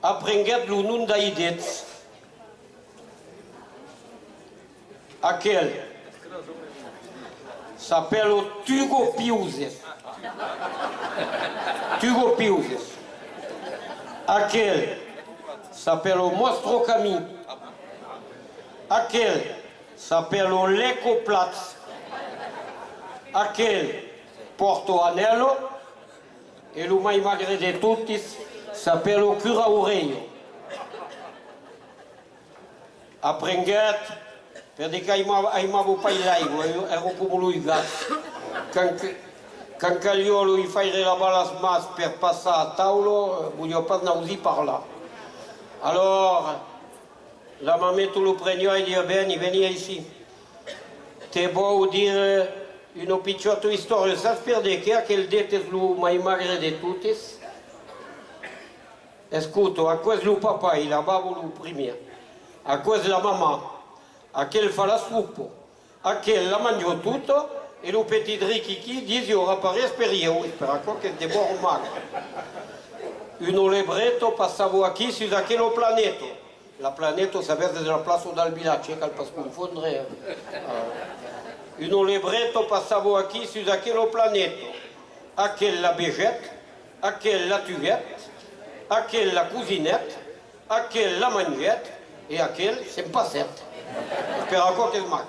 Aprenguet l'unun d'aïdets. Aquel s'appelle Tugo Piuses. Tugo Piuses. Aquel s'appelle Mostro Cami. Aquel s'appelle Leco Platz. Aquel Porto Anello. E lo mai magre de tutis s'appelle Cura Oreio. Aprenguet, perché aimavu pailaigo, ero come lui gas. Quand Cagliolo il faisait la balas mas per passer à taulo, voglio pas nausi par là. Alors, la mamette lo prenait et dit, bene, vieni ici. Te beau dire une picciotto storia, sa sperde che aquel detes lo mai magre de tutis. Escuto, a cause lo papa, il a babo lo premier. A cause la mamma, a quel fa la soupe, a quel la mangiò tutto. E lo petit Rikiki dice ora pare sperio, spera che te buon mag. Un lebretto passavo a chi su aquel planeto. La planeto sapete della plaza dal bilancio, che pas confondere. Un lebretto passavo a chi su aquel planeto. Aquel la bégette, aquel la tuvette, aquel la cousinette, aquel la manguette, et aquel c'est pas certes. Spera che mag.